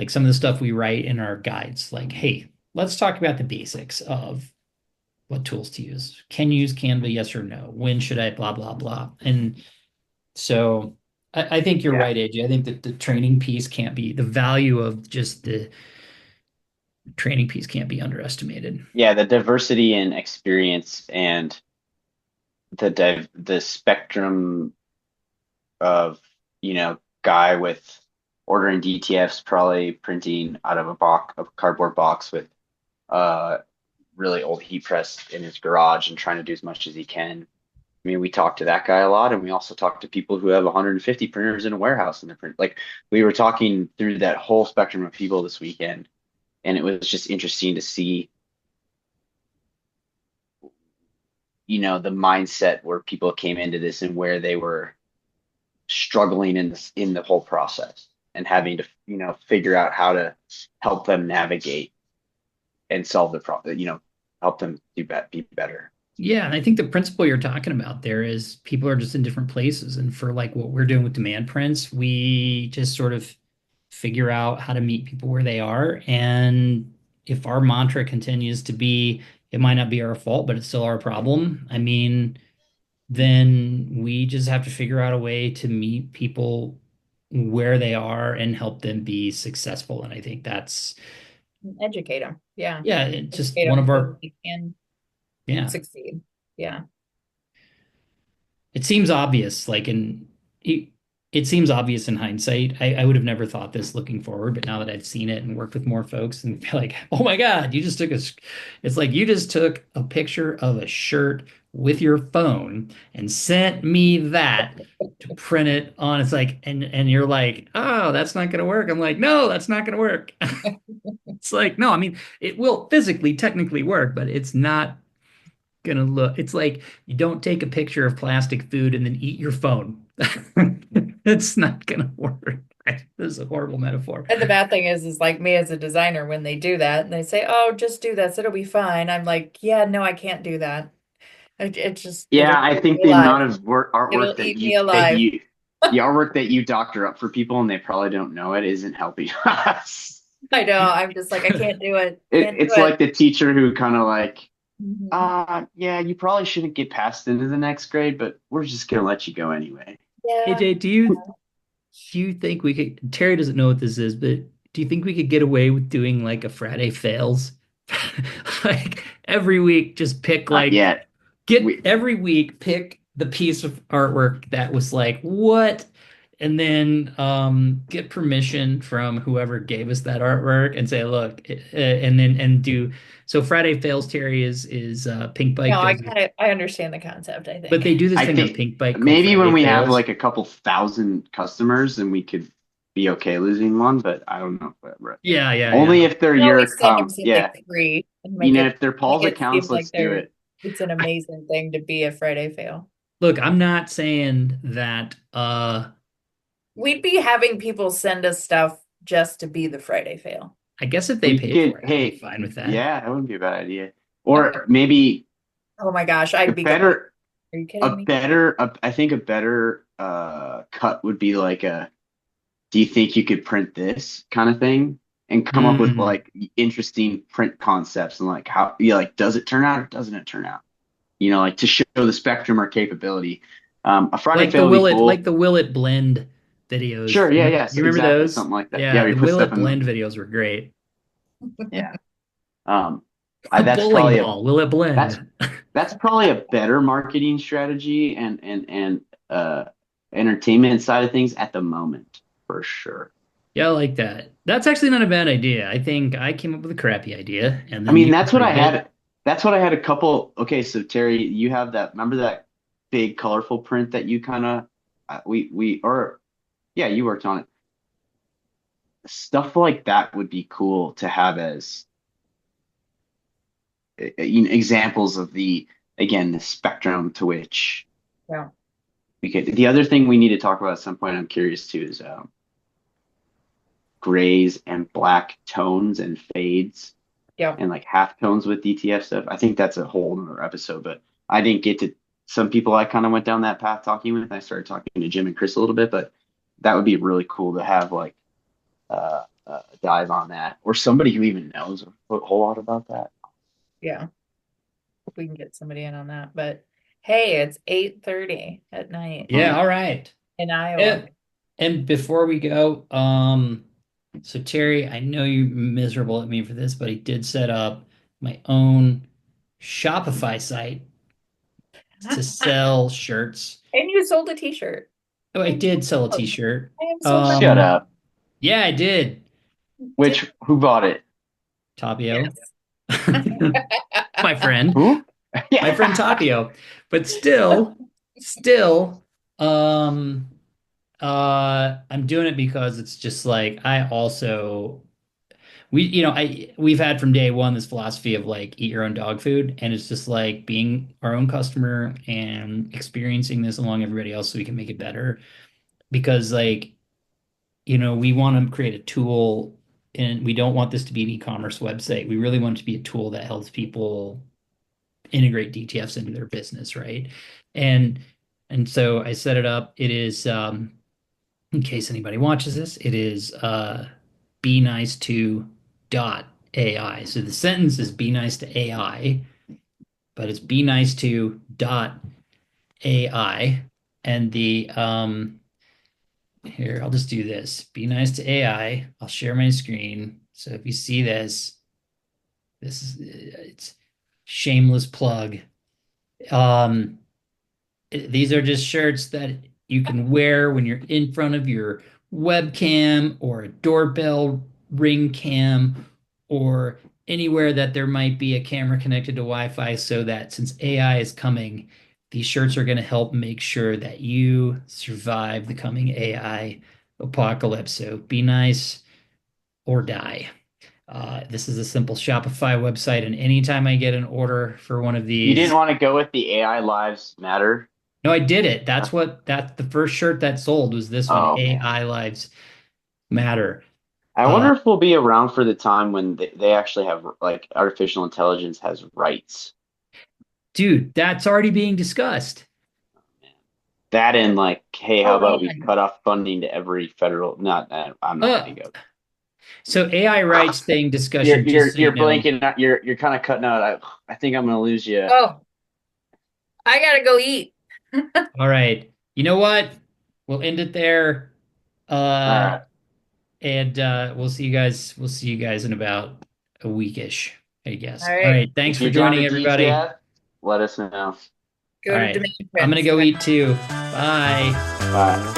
some of the stuff we write in our guides, like, hey, let's talk about the basics of what tools to use. Can you use Canva? Yes or no? When should I? Blah blah blah. And so I think you're Yeah. right, AJ. I think that the training piece can't be the value of just the training piece can't be underestimated. Yeah, the diversity and experience and the spectrum of, guy with ordering DTFs, probably printing out of a cardboard box with uh really old heat press in his garage and trying to do as much as he can. I mean, we talk to that guy a lot, and we also talk to people who have 150 printers in a warehouse in the print. Like we were talking through that whole spectrum of people this weekend, and it was just interesting to see, the mindset where people came into this and where they were struggling in the whole process and having to, figure out how to help them navigate and solve the problem, help them be better. Yeah, and I think the principle you're talking about there is people are just in different places. And for like what we're doing with demand prints, we just sort of figure out how to meet people where they are. And if our mantra continues to be, it might not be our fault, but it's still our problem, I mean, then we just have to figure out a way to meet people where they are and help them be successful. And I think that's, Educate them. Yeah. yeah, it's just Educate one them of so our, that they can yeah. succeed. Yeah. It seems obvious, it, it seems obvious in hindsight. I would have never thought this looking forward, but now that I've seen it and worked with more folks and feel like, oh my God, it's like you just took a picture of a shirt with your phone and sent me that to print it on. It's like, and you're like, oh, that's not gonna work. I'm like, no, that's not gonna work. It's like, no, I mean, it will physically, technically work, but it's not gonna look. It's like you don't take a picture of plastic food and then eat your phone. It's not gonna work. This is a horrible metaphor. And the bad thing is like me as a designer, when they do that and they say, "Oh, just do this, it'll be fine." I'm like, "Yeah, no, I can't do that. Yeah, It'll I eat think me the alive. amount of It'll artwork eat me alive." the artwork that you doctor up for people and they probably don't know it isn't helping us. I know. I'm just like, I can't do it. Can't do It's it. like the teacher who kind of like, Mhm. yeah, you probably shouldn't get passed into the next grade, but we're just gonna let you go anyway. Yeah. AJ, do you think we could? Terry doesn't know what this is, but do you think we could get away with doing like a Friday fails? Like every week, just pick Not like yet. get We every week pick the piece of artwork that was like what, and then get permission from whoever gave us that artwork and say, look, and then and do so. Friday Fails Terry is Pink No, Bike does it, I understand the concept, I but think. they do this I thing on think Pink Bike called maybe when Friday we have Fails. like a couple thousand customers, then we could be okay losing one, but I don't know. Yeah, yeah, Only yeah. if they're You your always send them something yeah. free and If they're make Paul's it seem accounts, like let's do it. it's an amazing thing to be a Friday fail. Look, I'm not saying that We'd be having people send us stuff just to be the Friday fail. I guess if they We pay could, for it, I'd be hey, fine with that. yeah, that wouldn't be a bad idea. Okay. Or maybe Oh my gosh, a I'd be going. better, Are you kidding me? I think a better cut would be like do you think you could print this kind of thing and come up with Mm. like interesting print concepts and like how, yeah, like does it turn out or doesn't it turn out? Like to show the spectrum or capability. A Friday Like fail would be like cool. the Will It Blend videos. Sure, yeah, yes, You remember exactly, those? something like that. Yeah, Yeah, we the put Will stuff It in Blend them. videos were great. Yeah. Um, A that's bowling probably ball, Will It that's Blend? that's probably a better marketing strategy and entertainment side of things at the moment for sure. Yeah, I like that. That's actually not a bad idea. I think I came up with a crappy idea and I then mean, you that's what I improved it. had. That's what I had a couple. Okay, so Terry, you have that. Remember that big colorful print that you kind of we or yeah, you worked on it. Stuff like that would be cool to have as examples of the spectrum to which Yeah. we could. The other thing we need to talk about at some point, I'm curious too, is grays and black tones and fades Yeah. and like half tones with DTF stuff. I think that's a whole other episode, but I didn't get to some people I kind of went down that path talking with. I started talking to Jim and Chris a little bit, but that would be really cool to have like a dive on that or somebody who even knows a whole lot about that. Yeah. Hope we can get somebody in on that. But hey, it's 8:30 at night Yeah, all right. in Iowa. And before we go, so Terry, I know you're miserable at me for this, but I did set up my own Shopify site to sell shirts. And you sold a t-shirt. Oh, I did sell a t-shirt. I am so proud. Shut up. Yeah, I did. Who bought it? Tapio. Yes. My friend. Who? My friend Tapio. But still, I'm doing it because it's just like I also we've had from day one this philosophy of like eat your own dog food, and it's just like being our own customer and experiencing this along everybody else so we can make it better. Because like, we want to create a tool and we don't want this to be an e-commerce website. We really want it to be a tool that helps people integrate DTFs into their business, right? And so I set it up. It is in case anybody watches this, it is be nice to dot AI. So the sentence is be nice to AI, but it's be nice to dot AI. And the here, I'll just do this. Be nice to AI. I'll share my screen. So if you see this is it's shameless plug. These are just shirts that you can wear when you're in front of your webcam or a doorbell ring cam or anywhere that there might be a camera connected to Wi-Fi, so that since AI is coming, these shirts are going to help make sure that you survive the coming AI apocalypse. So be nice or die. This is a simple Shopify website, and anytime I get an order for one of these, You didn't want to go with the AI Lives Matter? no, I did it. That's the first shirt that sold was this one, Oh, okay. AI Lives Matter. I wonder if we'll be around for the time when they actually have like artificial intelligence has rights. Dude, that's already being discussed. That and like, hey, how about we man. cut off funding to every federal? I'm not going to go. So AI rights thing discussion. You're blanking out. You're kind of cutting out. I think I'm going to lose you. Oh, I gotta go eat. All right. You know what? We'll end it there. All right. And we'll see you guys. We'll see you guys in about a weekish, I guess. All right. All right. Thanks If for you're down joining, to everybody. DTF, let us know. Go All to right. Demand I'm gonna Prince. go eat too. Bye. Bye.